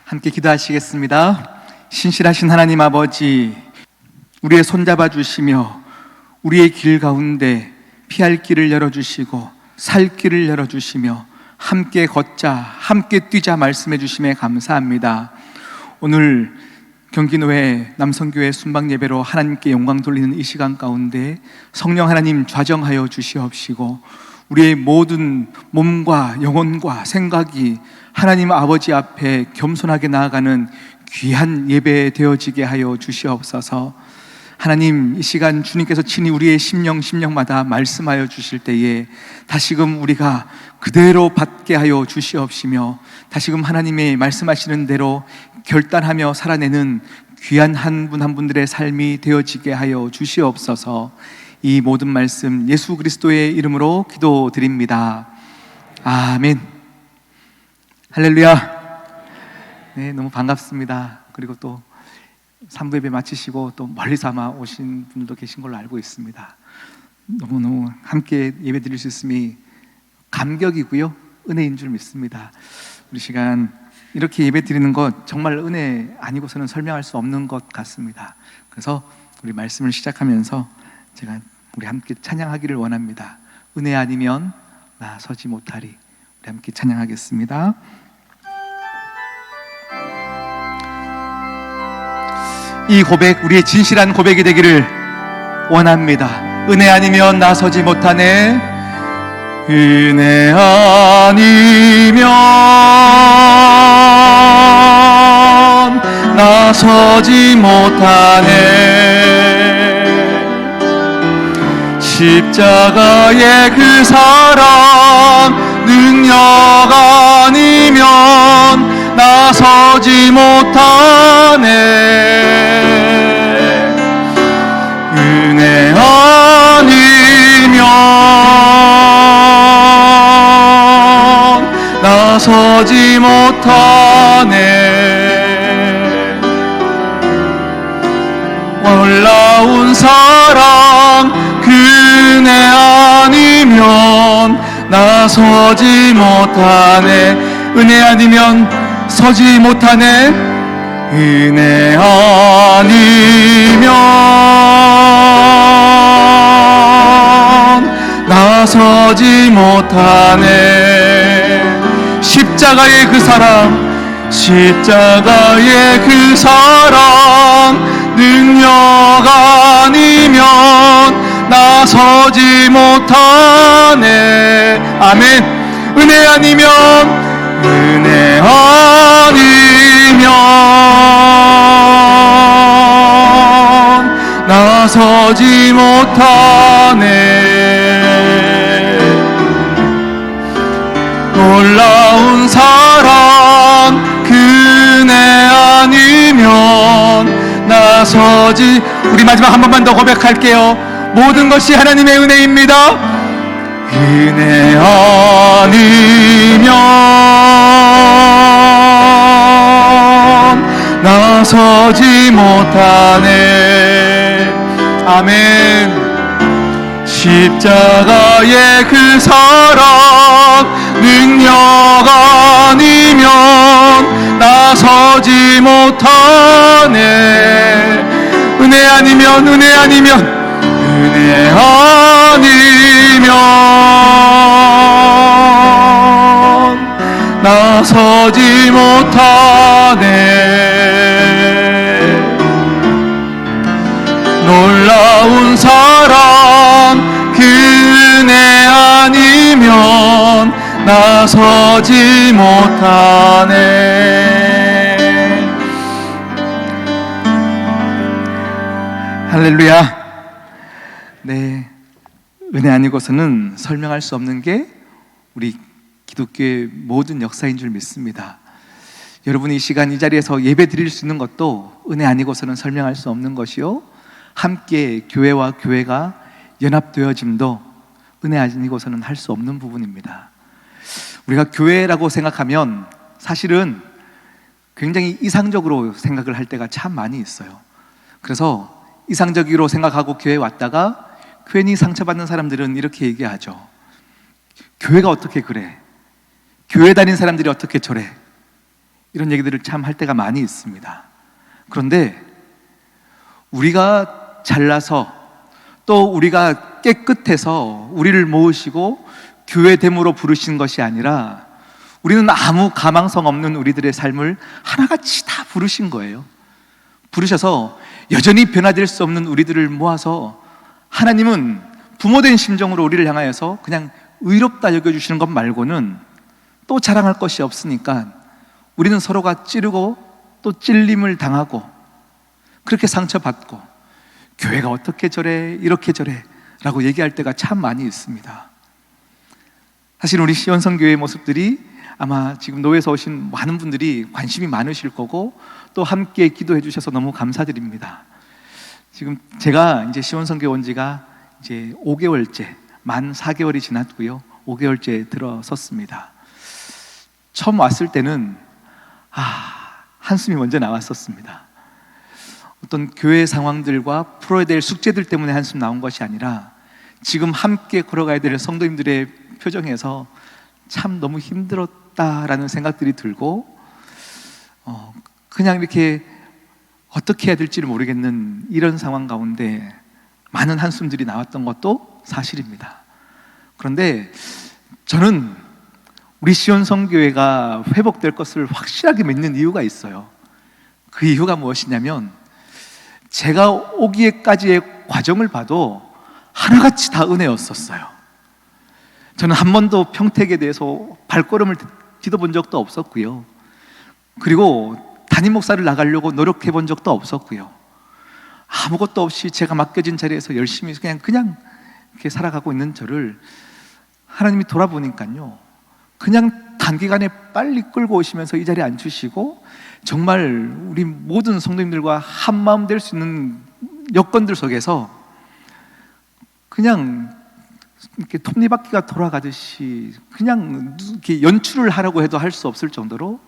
함께 기도하시겠습니다. 신실하신 하나님 아버지, 우리의 손잡아 주시며 우리의 길 가운데 피할 길을 열어주시고 살 길을 열어주시며 함께 걷자, 함께 뛰자 말씀해 주심에 감사합니다. 오늘 경기노회 남성교회 순방예배로 하나님께 영광 돌리는 이 시간 가운데 성령 하나님 좌정하여 주시옵시고 우리의 모든 몸과 영혼과 생각이 하나님 아버지 앞에 겸손하게 나아가는 귀한 예배 되어지게 하여 주시옵소서. 하나님, 이 시간 주님께서 친히 우리의 심령마다 말씀하여 주실 때에 다시금 우리가 그대로 받게 하여 주시옵시며 다시금 하나님의 말씀하시는 대로 결단하며 살아내는 귀한 한 분 한 분들의 삶이 되어지게 하여 주시옵소서. 이 모든 말씀 예수 그리스도의 이름으로 기도드립니다. 아멘. 할렐루야. 네, 너무 반갑습니다. 그리고 또 3부 예배 마치시고 또 멀리서 아마 오신 분들도 계신 걸로 알고 있습니다. 너무너무 함께 예배 드릴 수 있음이 감격이고요, 은혜인 줄 믿습니다. 우리 시간 이렇게 예배 드리는 것 정말 은혜 아니고서는 설명할 수 없는 것 같습니다. 그래서 우리 말씀을 시작하면서 제가 우리 함께 찬양하기를 원합니다. 은혜 아니면 나 서지 못하리. 우리 함께 찬양하겠습니다. 이 고백, 우리의 진실한 고백이 되기를 원합니다. 은혜 아니면 나 서지 못하네. 은혜 아니면 나 서지 못하네. 십자가의 그 사랑 능력 아니면 나 서지 못하네. 은혜 아니면 나 서지 못하네. 놀라운 사랑 그네 아니면 나 서지 못하네. 은혜 아니면 서지 못하네. 은혜 아니면 나 서지 못하네. 십자가의 그 사랑, 십자가의 그 사랑 능력 아니면 나 서지 못하네. 아멘. 은혜 아니면, 은혜 아니면 나 서지 못하네. 놀라운 사랑 그네 아니면 나 서지. 우리 마지막 한 번만 더 고백할게요. 모든 것이 하나님의 은혜입니다. 은혜 아니면 나 서지 못하네. 아멘. 십자가의 그 사랑 능력 아니면 나 서지 못하네. 은혜 아니면, 은혜 아니면, 은혜 아니면 나 서지 못하네. 놀라운 사랑 그네 아니면 나 서지 못하네. 할렐루야. 네, 은혜 아니고서는 설명할 수 없는 게 우리 기독교의 모든 역사인 줄 믿습니다. 여러분이 이 시간 이 자리에서 예배 드릴 수 있는 것도 은혜 아니고서는 설명할 수 없는 것이요, 함께 교회와 교회가 연합되어짐도 은혜 아니고서는 할 수 없는 부분입니다. 우리가 교회라고 생각하면 사실은 굉장히 이상적으로 생각을 할 때가 참 많이 있어요. 그래서 이상적으로 생각하고 교회에 왔다가 괜히 상처받는 사람들은 이렇게 얘기하죠. 교회가 어떻게 그래? 교회 다닌 사람들이 어떻게 저래? 이런 얘기들을 참 할 때가 많이 있습니다. 그런데 우리가 잘나서 또 우리가 깨끗해서 우리를 모으시고 교회됨으로 부르신 것이 아니라 우리는 아무 가망성 없는 우리들의 삶을 하나같이 다 부르신 거예요. 부르셔서 여전히 변화될 수 없는 우리들을 모아서 하나님은 부모된 심정으로 우리를 향하여서 그냥 의롭다 여겨주시는 것 말고는 또 자랑할 것이 없으니까 우리는 서로가 찌르고 또 찔림을 당하고 그렇게 상처받고 교회가 어떻게 저래 이렇게 저래 라고 얘기할 때가 참 많이 있습니다. 사실 우리 시온성교회의 모습들이 아마 지금 노회에서 오신 많은 분들이 관심이 많으실 거고 또 함께 기도해 주셔서 너무 감사드립니다. 지금 제가 이제 시온성교회 온 지가 이제 5개월째, 만 4개월이 지났고요. 5개월째 들어섰습니다. 처음 왔을 때는 한숨이 먼저 나왔었습니다. 어떤 교회 상황들과 풀어야 될 숙제들 때문에 한숨 나온 것이 아니라 지금 함께 걸어가야 될 성도님들의 표정에서 참 너무 힘들었다라는 생각들이 들고 그냥 이렇게 어떻게 해야 될지를 모르겠는 이런 상황 가운데 많은 한숨들이 나왔던 것도 사실입니다. 그런데 저는 우리 시온성교회가 회복될 것을 확실하게 믿는 이유가 있어요. 그 이유가 무엇이냐면 제가 오기에까지의 과정을 봐도 하나같이 다 은혜였었어요. 저는 한 번도 평택에 대해서 발걸음을 디뎌본 적도 없었고요. 그리고 담임 목사를 나가려고 노력해 본 적도 없었고요. 아무것도 없이 제가 맡겨진 자리에서 열심히 그냥 이렇게 살아가고 있는 저를 하나님이 돌아보니까요, 그냥 단기간에 빨리 끌고 오시면서 이 자리에 앉히시고 정말 우리 모든 성도님들과 한마음 될 수 있는 여건들 속에서 그냥 이렇게 톱니바퀴가 돌아가듯이 그냥 이렇게 연출을 하라고 해도 할 수 없을 정도로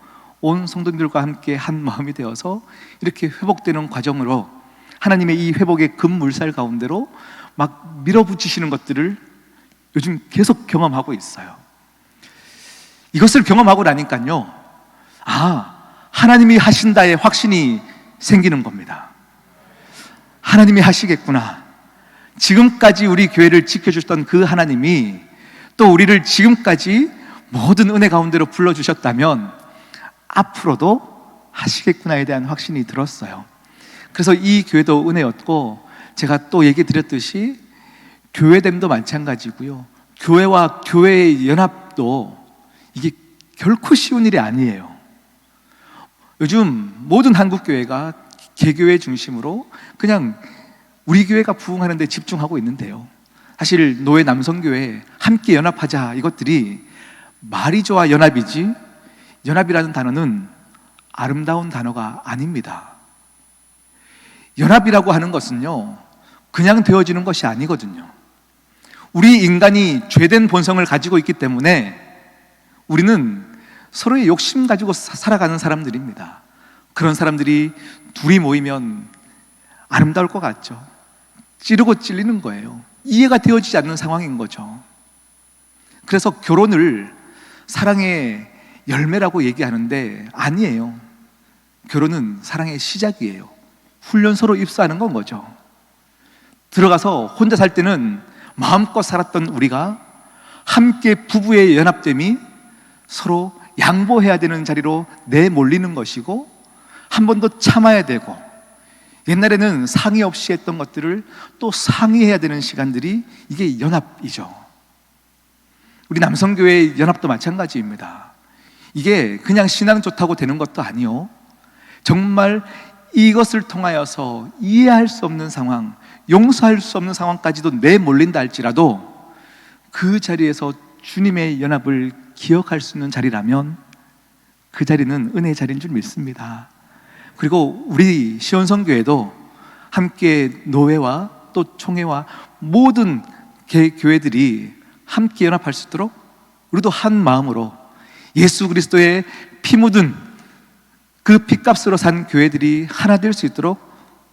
온 성도님들과 함께 한 마음이 되어서 이렇게 회복되는 과정으로 하나님의 이 회복의 급물살 가운데로 막 밀어붙이시는 것들을 요즘 계속 경험하고 있어요. 이것을 경험하고 나니까요, 하나님이 하신다의 확신이 생기는 겁니다. 하나님이 하시겠구나. 지금까지 우리 교회를 지켜주셨던 그 하나님이 또 우리를 지금까지 모든 은혜 가운데로 불러주셨다면 앞으로도 하시겠구나에 대한 확신이 들었어요. 그래서 이 교회도 은혜였고, 제가 또 얘기 드렸듯이 교회됨도 마찬가지고요, 교회와 교회의 연합도 이게 결코 쉬운 일이 아니에요. 요즘 모든 한국교회가 개교회 중심으로 그냥 우리 교회가 부흥하는 데 집중하고 있는데요, 사실 노회 남성교회 함께 연합하자 이것들이 말이 좋아 연합이지, 연합이라는 단어는 아름다운 단어가 아닙니다. 연합이라고 하는 것은요, 그냥 되어지는 것이 아니거든요. 우리 인간이 죄된 본성을 가지고 있기 때문에 우리는 서로의 욕심 가지고 살아가는 사람들입니다. 그런 사람들이 둘이 모이면 아름다울 것 같죠. 찌르고 찔리는 거예요. 이해가 되어지지 않는 상황인 거죠. 그래서 결혼을 사랑의 열매라고 얘기하는데 아니에요. 결혼은 사랑의 시작이에요. 훈련소로 입사하는 건 거죠. 들어가서 혼자 살 때는 마음껏 살았던 우리가 함께 부부의 연합됨이 서로 양보해야 되는 자리로 내몰리는 것이고, 한 번 더 참아야 되고, 옛날에는 상의 없이 했던 것들을 또 상의해야 되는 시간들이, 이게 연합이죠. 우리 남성교회의 연합도 마찬가지입니다. 이게 그냥 신앙 좋다고 되는 것도 아니요, 정말 이것을 통하여서 이해할 수 없는 상황, 용서할 수 없는 상황까지도 내몰린다 할지라도 그 자리에서 주님의 연합을 기억할 수 있는 자리라면 그 자리는 은혜의 자리인 줄 믿습니다. 그리고 우리 시온성교회도 함께 노회와 또 총회와 모든 교회들이 함께 연합할 수 있도록 우리도 한 마음으로 예수 그리스도의 피 묻은 그 핏값으로 산 교회들이 하나 될 수 있도록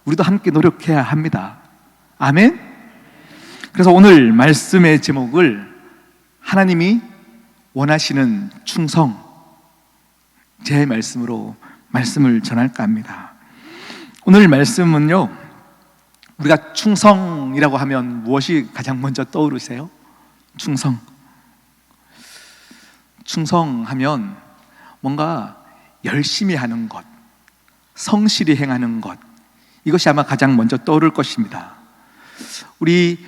우리도 함께 노력해야 합니다. 아멘. 그래서 오늘 말씀의 제목을 하나님이 원하시는 충성, 제 말씀으로 말씀을 전할까 합니다. 오늘 말씀은요, 우리가 충성이라고 하면 무엇이 가장 먼저 떠오르세요? 충성하면 뭔가 열심히 하는 것, 성실히 행하는 것, 이것이 아마 가장 먼저 떠오를 것입니다. 우리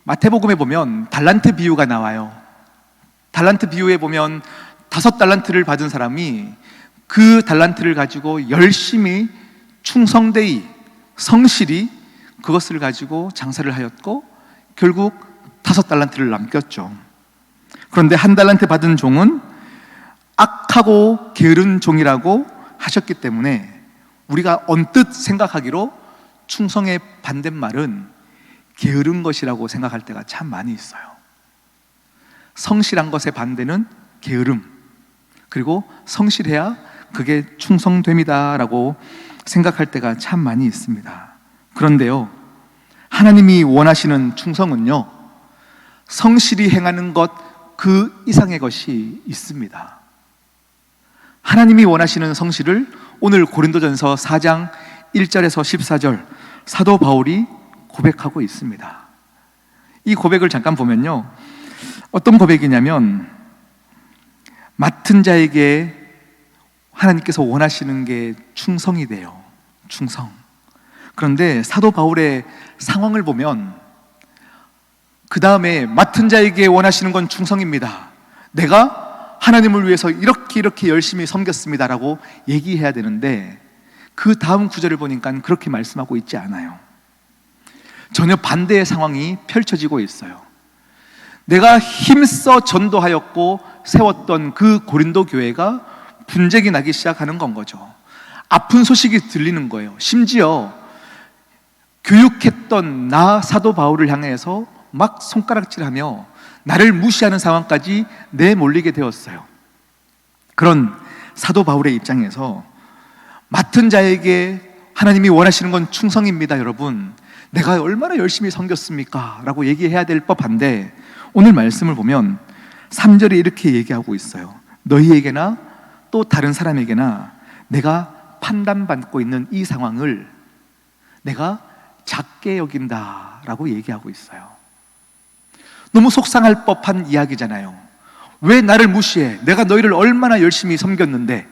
마태복음에 보면 달란트 비유가 나와요. 달란트 비유에 보면 5달란트를 받은 사람이 그 달란트를 가지고 열심히 충성되이 성실히 그것을 가지고 장사를 하였고 결국 5달란트를 남겼죠. 그런데 1달란트 받은 종은 악하고 게으른 종이라고 하셨기 때문에 우리가 언뜻 생각하기로 충성의 반대말은 게으른 것이라고 생각할 때가 참 많이 있어요. 성실한 것의 반대는 게으름, 그리고 성실해야 그게 충성됨이다 라고 생각할 때가 참 많이 있습니다. 그런데요, 하나님이 원하시는 충성은요, 성실히 행하는 것 그 이상의 것이 있습니다. 하나님이 원하시는 성실을 오늘 고린도전서 4장 1절에서 14절 사도 바울이 고백하고 있습니다. 이 고백을 잠깐 보면요, 어떤 고백이냐면 맡은 자에게 하나님께서 원하시는 게 충성이 돼요. 충성. 그런데 사도 바울의 상황을 보면 그 다음에 맡은 자에게 원하시는 건 충성입니다. 내가 하나님을 위해서 이렇게 열심히 섬겼습니다 라고 얘기해야 되는데 그 다음 구절을 보니까 그렇게 말씀하고 있지 않아요. 전혀 반대의 상황이 펼쳐지고 있어요. 내가 힘써 전도하였고 세웠던 그 고린도 교회가 분쟁이 나기 시작하는 건 거죠. 아픈 소식이 들리는 거예요. 심지어 교육했던 나 사도 바울을 향해서 막 손가락질하며 나를 무시하는 상황까지 내몰리게 되었어요. 그런 사도 바울의 입장에서 맡은 자에게 하나님이 원하시는 건 충성입니다. 여러분, 내가 얼마나 열심히 섬겼습니까? 라고 얘기해야 될 법한데 오늘 말씀을 보면 3절에 이렇게 얘기하고 있어요. 너희에게나 또 다른 사람에게나 내가 판단받고 있는 이 상황을 내가 작게 여긴다 라고 얘기하고 있어요. 너무 속상할 법한 이야기잖아요. 왜 나를 무시해? 내가 너희를 얼마나 열심히 섬겼는데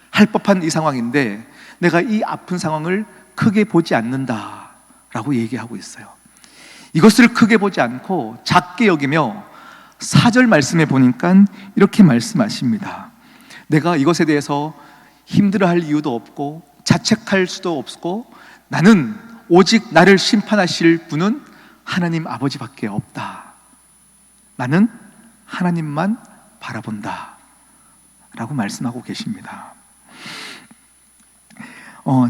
할 법한 이 상황인데 내가 이 아픈 상황을 크게 보지 않는다 라고 얘기하고 있어요. 이것을 크게 보지 않고 작게 여기며 4절 말씀에 보니까 이렇게 말씀하십니다. 내가 이것에 대해서 힘들어할 이유도 없고 자책할 수도 없고 나는 오직 나를 심판하실 분은 하나님 아버지밖에 없다. 나는 하나님만 바라본다 라고 말씀하고 계십니다.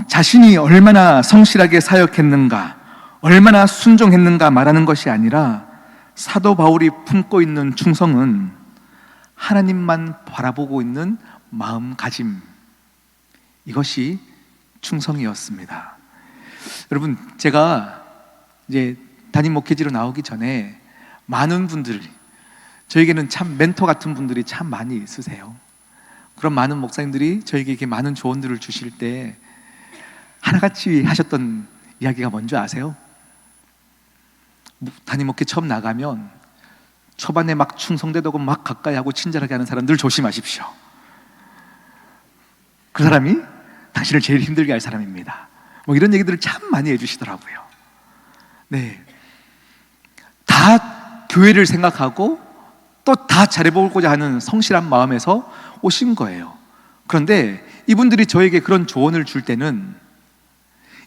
자신이 얼마나 성실하게 사역했는가, 얼마나 순종했는가 말하는 것이 아니라 사도 바울이 품고 있는 충성은 하나님만 바라보고 있는 마음가짐, 이것이 충성이었습니다. 여러분, 제가 이제 담임 목회지로 나오기 전에 많은 분들이, 저에게는 참 멘토 같은 분들이 참 많이 있으세요. 그런 많은 목사님들이 저에게 이렇게 많은 조언들을 주실 때 하나같이 하셨던 이야기가 뭔지 아세요? 담임 목회 처음 나가면 초반에 막 충성되고 막 가까이 하고 친절하게 하는 사람들 조심하십시오. 그 사람이 당신을 제일 힘들게 할 사람입니다. 뭐 이런 얘기들을 참 많이 해주시더라고요. 네, 다 교회를 생각하고 또 다 잘해보고자 하는 성실한 마음에서 오신 거예요. 그런데 이분들이 저에게 그런 조언을 줄 때는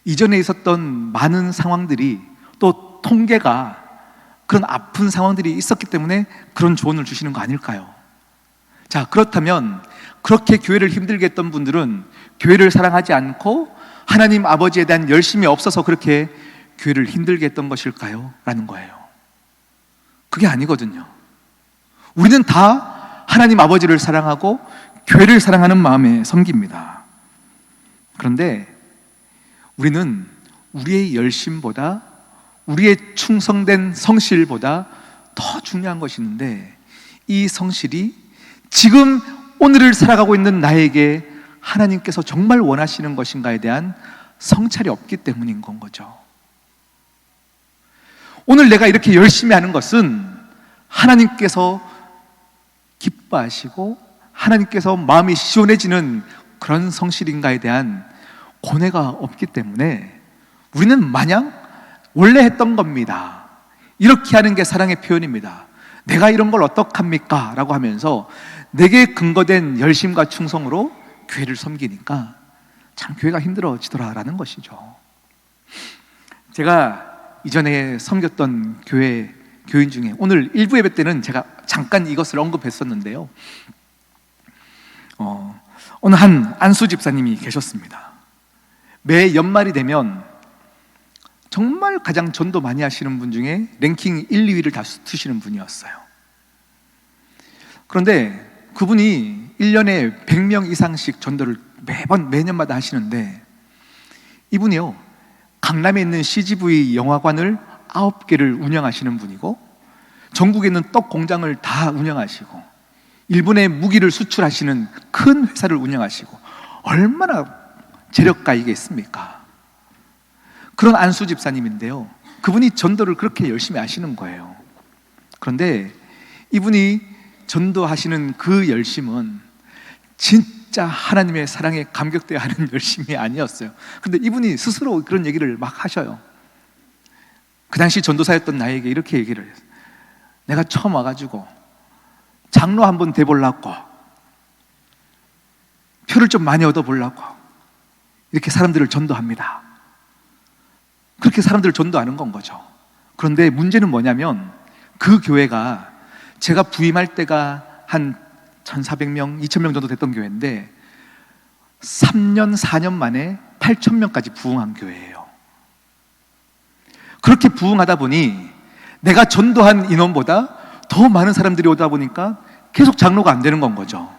이전에 있었던 많은 상황들이 또 통계가 그런 아픈 상황들이 있었기 때문에 그런 조언을 주시는 거 아닐까요? 자, 그렇다면 그렇게 교회를 힘들게 했던 분들은 교회를 사랑하지 않고 하나님 아버지에 대한 열심이 없어서 그렇게 교회를 힘들게 했던 것일까요? 라는 거예요. 그게 아니거든요. 우리는 다 하나님 아버지를 사랑하고 교회를 사랑하는 마음에 섬깁니다. 그런데 우리는 우리의 열심보다, 우리의 충성된 성실보다 더 중요한 것이 있는데 이 성실이 지금 오늘을 살아가고 있는 나에게 하나님께서 정말 원하시는 것인가에 대한 성찰이 없기 때문인 건 거죠. 오늘 내가 이렇게 열심히 하는 것은 하나님께서 기뻐하시고 하나님께서 마음이 시원해지는 그런 성실인가에 대한 고뇌가 없기 때문에 우리는 마냥 원래 했던 겁니다, 이렇게 하는 게 사랑의 표현입니다. 내가 이런 걸 어떡합니까? 라고 하면서 내게 근거된 열심과 충성으로 교회를 섬기니까 참 교회가 힘들어지더라라는 것이죠. 제가 이전에 섬겼던 교인 중에 오늘 일부 예배 때는 제가 잠깐 이것을 언급했었는데요, 어느 한 안수 집사님이 계셨습니다. 매 연말이 되면 정말 가장 전도 많이 하시는 분 중에 랭킹 1, 2위를 다투시는 분이었어요. 그런데 그분이 1년에 100명 이상씩 전도를 매년마다 하시는데, 이분이요, 강남에 있는 CGV 영화관을 9개를 운영하시는 분이고, 전국에 있는 떡 공장을 다 운영하시고, 일본에 무기를 수출하시는 큰 회사를 운영하시고, 얼마나 재력가이겠습니까? 그런 안수 집사님인데요, 그분이 전도를 그렇게 열심히 하시는 거예요. 그런데 이분이 전도하시는 그 열심은 진짜 하나님의 사랑에 감격되어 하는 열심이 아니었어요. 그런데 이분이 스스로 그런 얘기를 막 하셔요. 그 당시 전도사였던 나에게 이렇게 얘기를 했어요. 내가 처음 와가지고 장로 한번 돼보려고, 표를 좀 많이 얻어보려고 이렇게 사람들을 전도합니다. 그렇게 사람들을 전도하는 건 거죠. 그런데 문제는 뭐냐면, 그 교회가 제가 부임할 때가 한 1,400명, 2,000명 정도 됐던 교회인데 3년, 4년 만에 8,000명까지 부흥한 교회예요. 그렇게 부흥하다 보니 내가 전도한 인원보다 더 많은 사람들이 오다 보니까 계속 장로가 안 되는 건 거죠.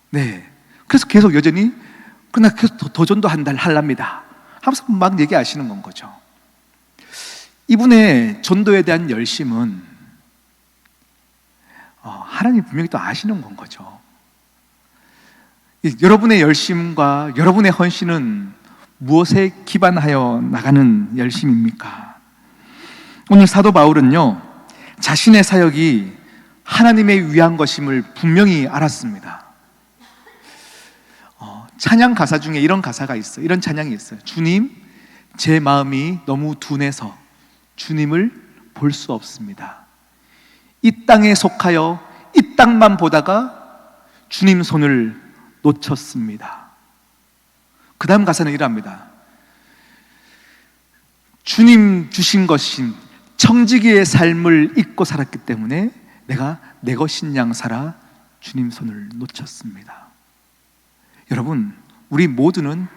네. 그래서 계속 여전히 그러나 계속 더 전도할랍니다 하면서 막 얘기하시는 건 거죠. 이분의 전도에 대한 열심은 하나님 분명히 또 아시는 건 거죠. 여러분의 열심과 여러분의 헌신은 무엇에 기반하여 나가는 열심입니까? 오늘 사도 바울은요, 자신의 사역이 하나님의 위한 것임을 분명히 알았습니다. 찬양 가사 중에 이런 가사가 있어요. 이런 찬양이 있어요. 주님, 제 마음이 너무 둔해서 주님을 볼 수 없습니다. 이 땅에 속하여 이 땅만 보다가 주님 손을 놓쳤습니다. 그 다음 가사는 이랍니다. 주님 주신 것인 청지기의 삶을 잊고 살았기 때문에 내가 내 것인 양 살아 주님 손을 놓쳤습니다. 여러분, 우리 모두는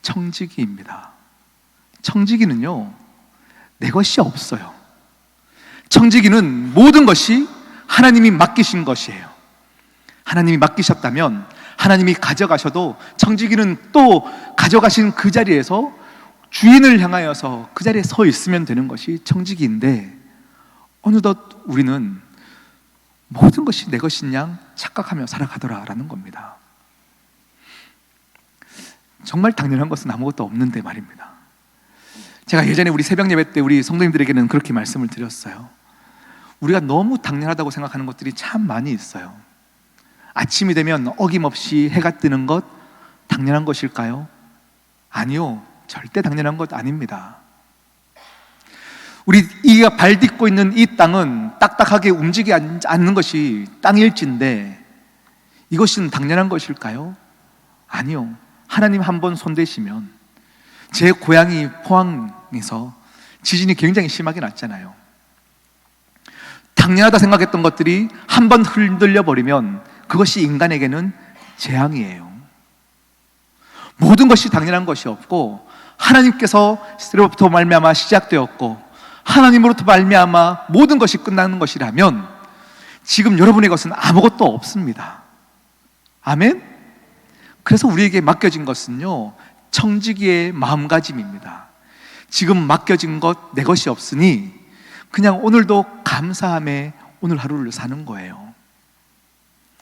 청지기입니다. 청지기는요, 내 것이 없어요. 청지기는 모든 것이 하나님이 맡기신 것이에요. 하나님이 맡기셨다면 하나님이 가져가셔도 청지기는 또 가져가신 그 자리에서 주인을 향하여서 그 자리에 서 있으면 되는 것이 청지기인데, 어느덧 우리는 모든 것이 내 것인 양 착각하며 살아가더라라는 겁니다. 정말 당연한 것은 아무것도 없는데 말입니다. 제가 예전에 우리 새벽 예배 때 우리 성도님들에게는 그렇게 말씀을 드렸어요. 우리가 너무 당연하다고 생각하는 것들이 참 많이 있어요. 아침이 되면 어김없이 해가 뜨는 것 당연한 것일까요? 아니요, 절대 당연한 것 아닙니다. 우리가 발 딛고 있는 이 땅은 딱딱하게 움직이지 않는 것이 땅일진데 이것은 당연한 것일까요? 아니요. 하나님 한 번 손대시면, 제 고향이 포항에서 지진이 굉장히 심하게 났잖아요. 당연하다 생각했던 것들이 한 번 흔들려 버리면 그것이 인간에게는 재앙이에요. 모든 것이 당연한 것이 없고, 하나님께서로부터 말미암아 시작되었고 하나님으로부터 말미암아 모든 것이 끝나는 것이라면 지금 여러분의 것은 아무것도 없습니다. 아멘? 그래서 우리에게 맡겨진 것은요, 청지기의 마음가짐입니다. 지금 맡겨진 것 내 것이 없으니 그냥 오늘도 감사함에 오늘 하루를 사는 거예요.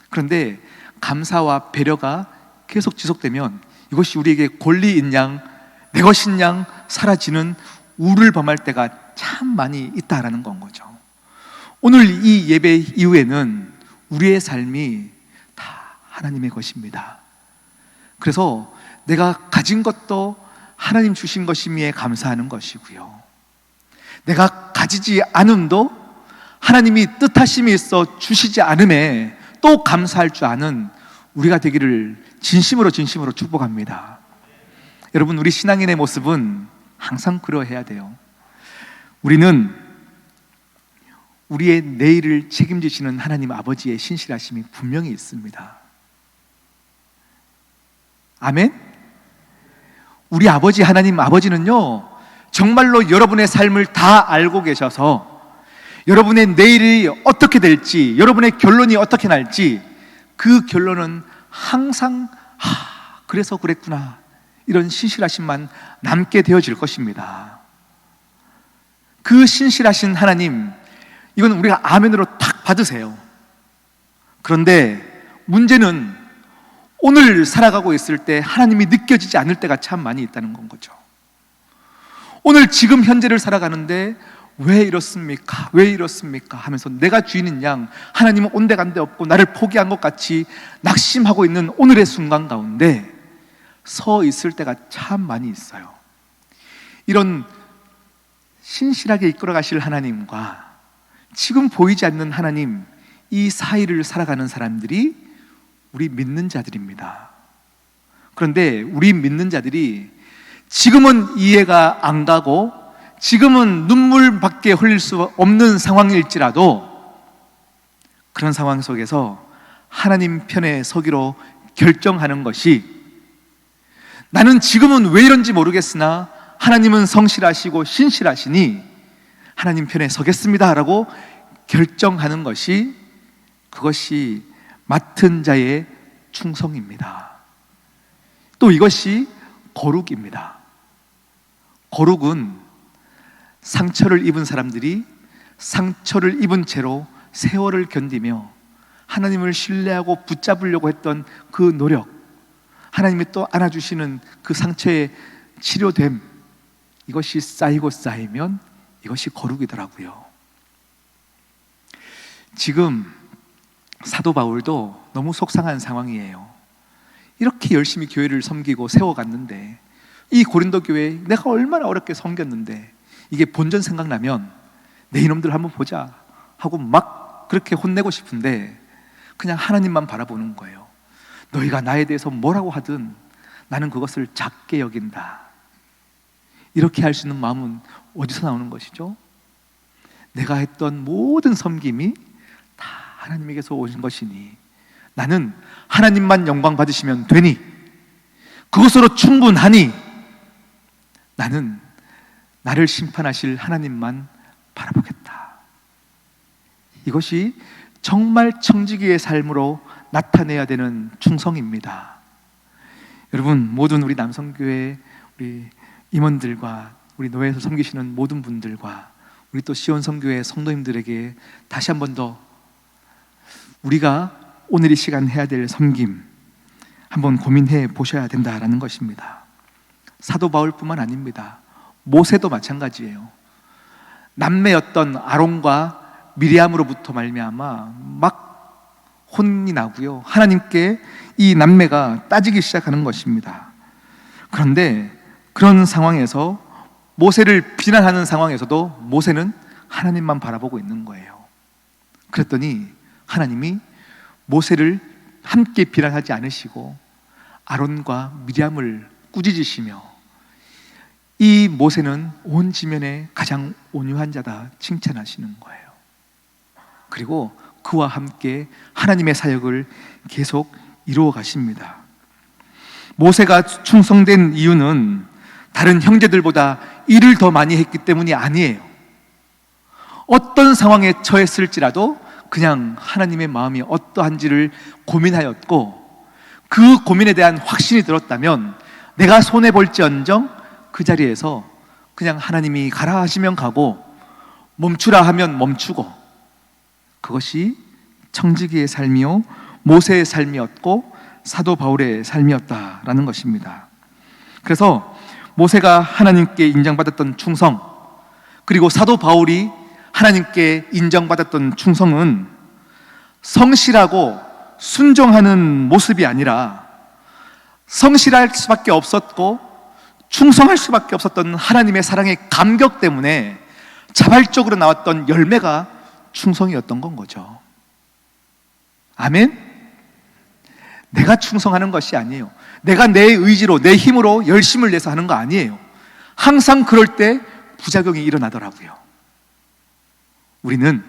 그런데 감사와 배려가 계속 지속되면 이것이 우리에게 권리인 양, 내 것인 양 사라지는 우를 범할 때가 참 많이 있다라는 건 거죠. 오늘 이 예배 이후에는 우리의 삶이 다 하나님의 것입니다. 그래서 내가 가진 것도 하나님 주신 것임에 감사하는 것이고요, 내가 가지지 않음도 하나님이 뜻하심이 있어 주시지 않음에 또 감사할 줄 아는 우리가 되기를 진심으로 축복합니다. 여러분, 우리 신앙인의 모습은 항상 그러해야 돼요. 우리는 우리의 내일을 책임지시는 하나님 아버지의 신실하심이 분명히 있습니다. 아멘? 우리 아버지, 하나님 아버지는요, 정말로 여러분의 삶을 다 알고 계셔서 여러분의 내일이 어떻게 될지, 여러분의 결론이 어떻게 날지, 그 결론은 항상 그래서 그랬구나, 이런 신실하심만 남게 되어질 것입니다. 그 신실하신 하나님, 이건 우리가 아멘으로 탁 받으세요. 그런데 문제는 오늘 살아가고 있을 때 하나님이 느껴지지 않을 때가 참 많이 있다는 건 거죠. 오늘 지금 현재를 살아가는데 왜 이렇습니까? 왜 이렇습니까? 하면서 내가 주인인 양 하나님은 온데간데 없고 나를 포기한 것 같이 낙심하고 있는 오늘의 순간 가운데 서 있을 때가 참 많이 있어요. 이런 신실하게 이끌어 가실 하나님과 지금 보이지 않는 하나님, 이 사이를 살아가는 사람들이 우리 믿는 자들입니다. 그런데 우리 믿는 자들이 지금은 이해가 안 가고 지금은 눈물밖에 흘릴 수 없는 상황일지라도 그런 상황 속에서 하나님 편에 서기로 결정하는 것이, 나는 지금은 왜 이런지 모르겠으나 하나님은 성실하시고 신실하시니 하나님 편에 서겠습니다 라고 결정하는 것이, 그것이 맡은 자의 충성입니다. 또 이것이 거룩입니다. 거룩은 상처를 입은 사람들이 상처를 입은 채로 세월을 견디며 하나님을 신뢰하고 붙잡으려고 했던 그 노력, 하나님이 또 안아주시는 그 상처의 치료됨, 이것이 쌓이고 쌓이면 이것이 거룩이더라고요. 지금 사도 바울도 너무 속상한 상황이에요. 이렇게 열심히 교회를 섬기고 세워갔는데, 이 고린도 교회 내가 얼마나 어렵게 섬겼는데, 이게 본전 생각나면 내 이놈들 한번 보자 하고 막 그렇게 혼내고 싶은데 그냥 하나님만 바라보는 거예요. 너희가 나에 대해서 뭐라고 하든 나는 그것을 작게 여긴다. 이렇게 할 수 있는 마음은 어디서 나오는 것이죠? 내가 했던 모든 섬김이 다 하나님에게서 오신 것이니 나는 하나님만 영광 받으시면 되니, 그것으로 충분하니 나는 나를 심판하실 하나님만 바라보겠다. 이것이 정말 청지기의 삶으로 나타내야 되는 충성입니다. 여러분, 모든 우리 남성교회 우리 임원들과 우리 노예에서 섬기시는 모든 분들과 우리 또 시온성교회 성도님들에게 다시 한 번 더 우리가 오늘 이 시간 해야 될 섬김 한번 고민해 보셔야 된다라는 것입니다. 사도 바울뿐만 아닙니다. 모세도 마찬가지예요. 남매였던 아론과 미리암으로부터 말미암아 막 혼이 나고요, 하나님께 이 남매가 따지기 시작하는 것입니다. 그런데 그런 상황에서, 모세를 비난하는 상황에서도 모세는 하나님만 바라보고 있는 거예요. 그랬더니 하나님이 모세를 함께 비난하지 않으시고 아론과 미리암을 꾸짖으시며 이 모세는 온 지면에 가장 온유한 자다 칭찬하시는 거예요. 그리고 그와 함께 하나님의 사역을 계속 이루어 가십니다. 모세가 충성된 이유는 다른 형제들보다 일을 더 많이 했기 때문이 아니에요. 어떤 상황에 처했을지라도 그냥 하나님의 마음이 어떠한지를 고민하였고, 그 고민에 대한 확신이 들었다면 내가 손해볼지언정 그 자리에서 그냥 하나님이 가라 하시면 가고 멈추라 하면 멈추고, 그것이 청지기의 삶이요 모세의 삶이었고 사도 바울의 삶이었다라는 것입니다. 그래서 모세가 하나님께 인정받았던 충성, 그리고 사도 바울이 하나님께 인정받았던 충성은 성실하고 순종하는 모습이 아니라 성실할 수밖에 없었고 충성할 수밖에 없었던 하나님의 사랑의 감격 때문에 자발적으로 나왔던 열매가 충성이었던 건 거죠. 아멘? 내가 충성하는 것이 아니에요. 내가 내 의지로, 내 힘으로 열심을 내서 하는 거 아니에요. 항상 그럴 때 부작용이 일어나더라고요. 우리는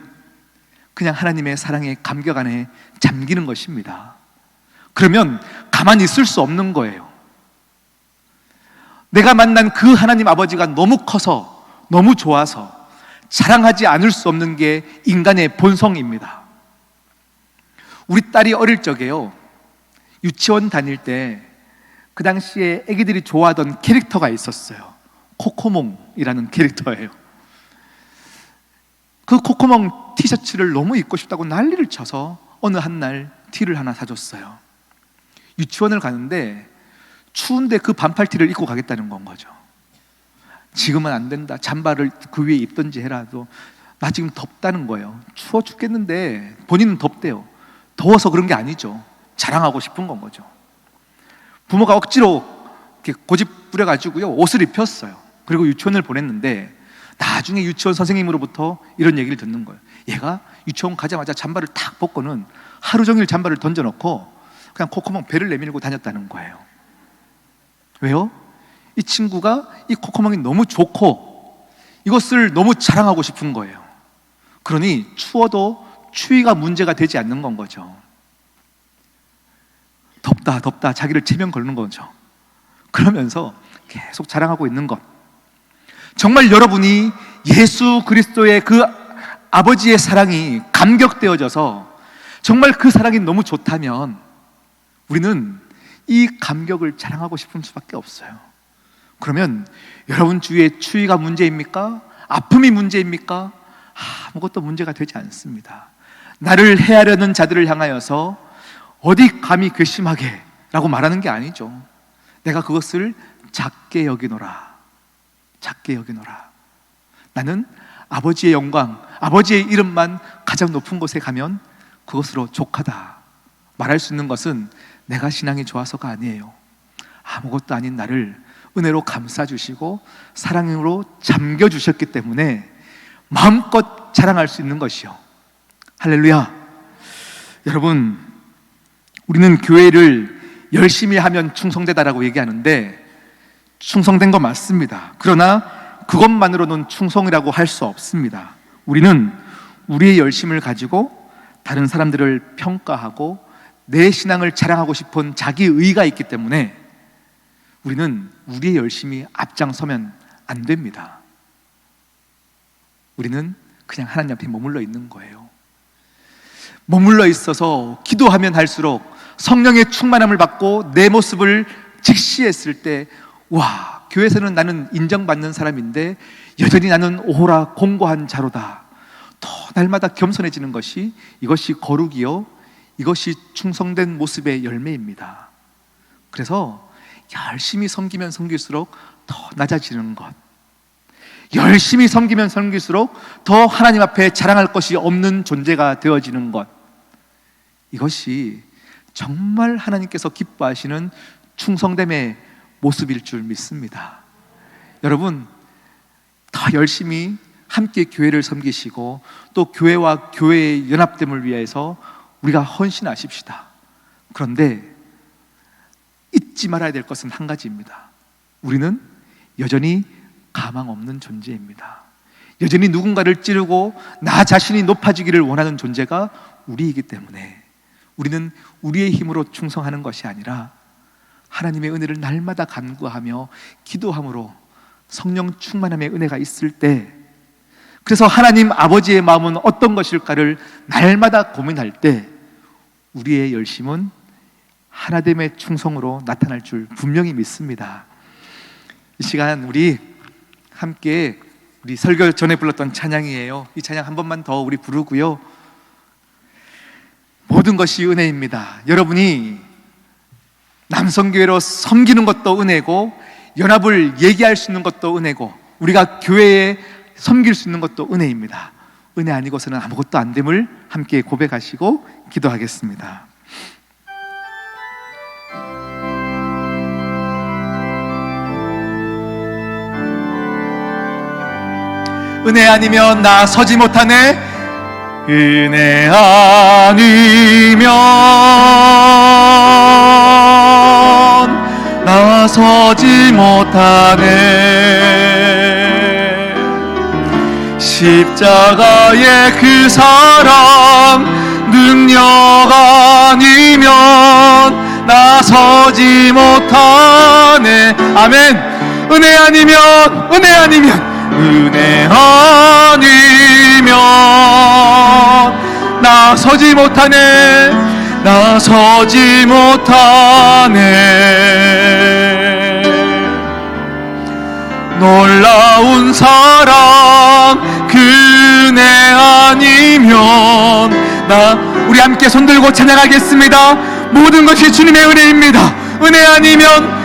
그냥 하나님의 사랑의 감격 안에 잠기는 것입니다. 그러면 가만히 있을 수 없는 거예요. 내가 만난 그 하나님 아버지가 너무 커서, 너무 좋아서 자랑하지 않을 수 없는 게 인간의 본성입니다. 우리 딸이 어릴 적에요, 유치원 다닐 때 그 당시에 애기들이 좋아하던 캐릭터가 있었어요. 코코몽이라는 캐릭터예요. 그 코코몽 티셔츠를 너무 입고 싶다고 난리를 쳐서 어느 한 날 티를 하나 사줬어요. 유치원을 가는데 추운데 그 반팔티를 입고 가겠다는 건 거죠. 지금은 안 된다, 잠바를 그 위에 입든지 해라도. 나 지금 덥다는 거예요. 추워 죽겠는데 본인은 덥대요. 더워서 그런 게 아니죠. 자랑하고 싶은 건 거죠. 부모가 억지로 이렇게 고집 부려가지고요 옷을 입혔어요. 그리고 유치원을 보냈는데 나중에 유치원 선생님으로부터 이런 얘기를 듣는 거예요. 얘가 유치원 가자마자 잠바를 탁 벗고는 하루 종일 잠바를 던져놓고 그냥 코코몽 배를 내밀고 다녔다는 거예요. 왜요? 이 친구가 이 코코몽이 너무 좋고 이것을 너무 자랑하고 싶은 거예요. 그러니 추워도 추위가 문제가 되지 않는 건 거죠. 덥다 덥다 자기를 체면 걸는 거죠. 그러면서 계속 자랑하고 있는 것, 정말 여러분이 예수 그리스도의 그 아버지의 사랑이 감격되어져서 정말 그 사랑이 너무 좋다면 우리는 이 감격을 자랑하고 싶은 수밖에 없어요. 그러면 여러분 주위에 추위가 문제입니까? 아픔이 문제입니까? 아무것도 문제가 되지 않습니다. 나를 해하려는 자들을 향하여서 어디 감히 괘씸하게 라고 말하는 게 아니죠. 내가 그것을 작게 여기노라, 작게 여기노라. 나는 아버지의 영광, 아버지의 이름만 가장 높은 곳에 가면 그것으로 족하다 말할 수 있는 것은 내가 신앙이 좋아서가 아니에요. 아무것도 아닌 나를 은혜로 감싸주시고 사랑으로 잠겨주셨기 때문에 마음껏 자랑할 수 있는 것이요. 할렐루야. 여러분, 우리는 교회를 열심히 하면 충성되다라고 얘기하는데 충성된 거 맞습니다. 그러나 그것만으로는 충성이라고 할 수 없습니다. 우리는 우리의 열심을 가지고 다른 사람들을 평가하고 내 신앙을 자랑하고 싶은 자기의가 있기 때문에 우리는 우리의 열심이 앞장서면 안 됩니다. 우리는 그냥 하나님 앞에 머물러 있는 거예요. 머물러 있어서 기도하면 할수록 성령의 충만함을 받고 내 모습을 직시했을 때, 와, 교회에서는 나는 인정받는 사람인데 여전히 나는 오호라 공고한 자로다. 더 날마다 겸손해지는 것이, 이것이 거룩이요, 이것이 충성된 모습의 열매입니다. 그래서 열심히 섬기면 섬길수록 더 낮아지는 것, 열심히 섬기면 섬길수록 더 하나님 앞에 자랑할 것이 없는 존재가 되어지는 것, 이것이 정말 하나님께서 기뻐하시는 충성됨의 모습일 줄 믿습니다. 여러분, 더 열심히 함께 교회를 섬기시고 또 교회와 교회의 연합됨을 위해서 우리가 헌신하십시다. 그런데 잊지 말아야 될 것은 한 가지입니다. 우리는 여전히 가망 없는 존재입니다. 여전히 누군가를 찌르고 나 자신이 높아지기를 원하는 존재가 우리이기 때문에 우리는 우리의 힘으로 충성하는 것이 아니라 하나님의 은혜를 날마다 간구하며 기도함으로 성령 충만함의 은혜가 있을 때, 그래서 하나님 아버지의 마음은 어떤 것일까를 날마다 고민할 때 우리의 열심은 하나됨의 충성으로 나타날 줄 분명히 믿습니다. 이 시간 우리 함께 우리 설교 전에 불렀던 찬양이에요. 이 찬양 한 번만 더 우리 부르고요. 모든 것이 은혜입니다. 여러분이 남성교회로 섬기는 것도 은혜고, 연합을 얘기할 수 있는 것도 은혜고, 우리가 교회에 섬길 수 있는 것도 은혜입니다. 은혜 아니고서는 아무것도 안 됨을 함께 고백하시고 기도하겠습니다. 은혜 아니면 나 서지 못하네. 은혜 아니면 나 서지 못하네. 십자가의 그 사랑 능력 아니면 나 서지 못하네. 아멘. 은혜 아니면 나 서지 못하네. 놀라운 사랑 그네 아니면 우리 함께 손들고 찬양하겠습니다. 모든 것이 주님의 은혜입니다. 은혜 아니면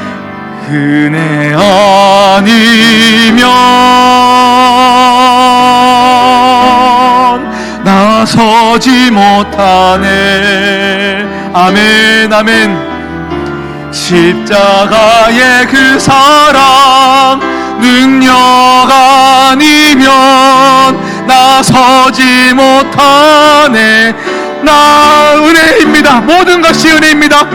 나 서지 못하네. 아멘 아멘. 십자가의 그 사랑 능력 아니면 나 서지 못하네. 나 은혜입니다. 모든 것이 은혜입니다.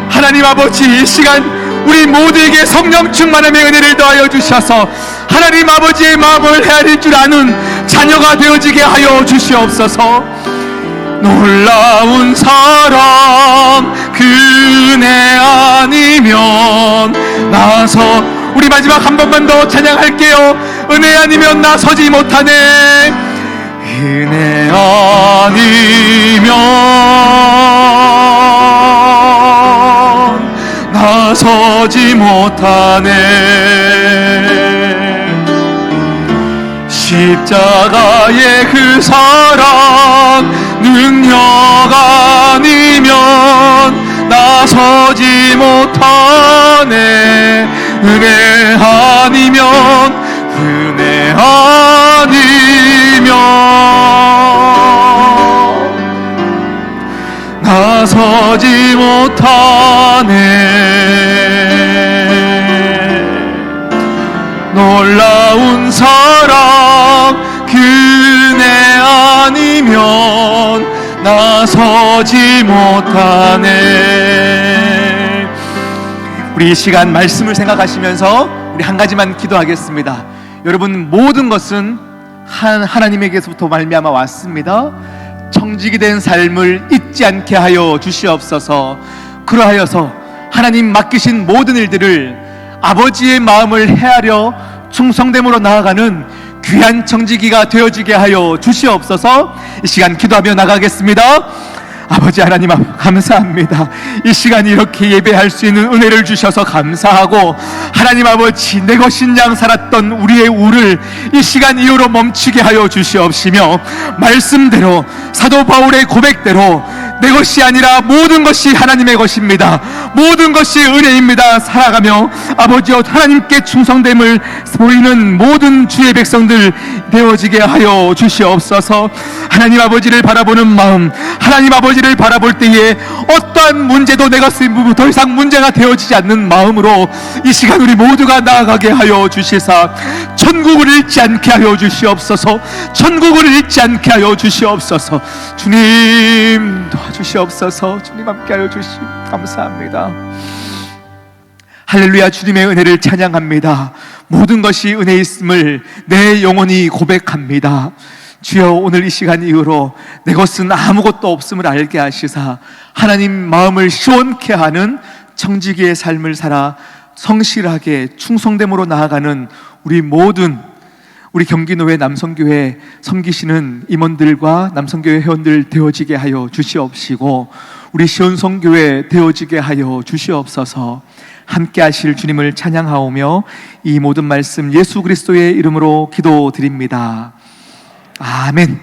하나님 아버지, 이 시간 우리 모두에게 성령 충만함의 은혜를 더하여 주셔서 하나님 아버지의 마음을 헤아릴 줄 아는 자녀가 되어지게 하여 주시옵소서. 놀라운 사랑 그네 아니면 우리 마지막 한 번만 더 찬양할게요. 은혜 아니면 나 서지 못하네. 은혜 아니면 나 서지 못하네. 십자가의 그 사랑 능력 아니면 나 서지 못하네. 은혜 아니면 나 서지 못하네. 놀라운 사랑 그네 아니면 나 서지 못하네. 우리 이 시간 말씀을 생각하시면서 우리 한 가지만 기도하겠습니다. 여러분, 모든 것은 하나님에게서부터 말미암아 왔습니다. 청직이 된 삶을 잊지 않게 하여 주시옵소서. 그러하여서 하나님 맡기신 모든 일들을 아버지의 마음을 헤아려 충성됨으로 나아가는 귀한 청지기가 되어지게 하여 주시옵소서. 이 시간 기도하며 나가겠습니다. 아버지 하나님 감사합니다. 이 시간 이렇게 예배할 수 있는 은혜를 주셔서 감사하고, 하나님 아버지, 내 것인 양 살았던 우리의 우를 이 시간 이후로 멈추게 하여 주시옵시며, 말씀대로 사도 바울의 고백대로 내 것이 아니라 모든 것이 하나님의 것입니다. 모든 것이 은혜입니다. 살아가며 아버지여 하나님께 충성됨을 보이는 모든 주의 백성들 되어지게 하여 주시옵소서. 하나님 아버지를 바라보는 마음, 하나님 아버지를 바라볼 때에 어떠한 문제도 내가 더 이상 문제가 되어지지 않는 마음으로 이 시간 우리 모두가 나아가게 하여 주시사 천국을 잃지 않게 하여 주시옵소서. 천국을 잃지 않게 하여 주시옵소서. 주님 도와주시옵소서. 주님 함께하여 주시 감사합니다. 할렐루야. 주님의 은혜를 찬양합니다. 모든 것이 은혜 있음을 내 영혼이 고백합니다. 주여, 오늘 이 시간 이후로 내 것은 아무것도 없음을 알게 하시사 하나님 마음을 시원케 하는 청지기의 삶을 살아 성실하게 충성됨으로 나아가는 우리 모든 우리 경기노회 남성교회 섬기시는 임원들과 남성교회 회원들 되어지게 하여 주시옵시고, 우리 시온성교회 되어지게 하여 주시옵소서. 함께 하실 주님을 찬양하오며 이 모든 말씀 예수 그리스도의 이름으로 기도드립니다. 아멘.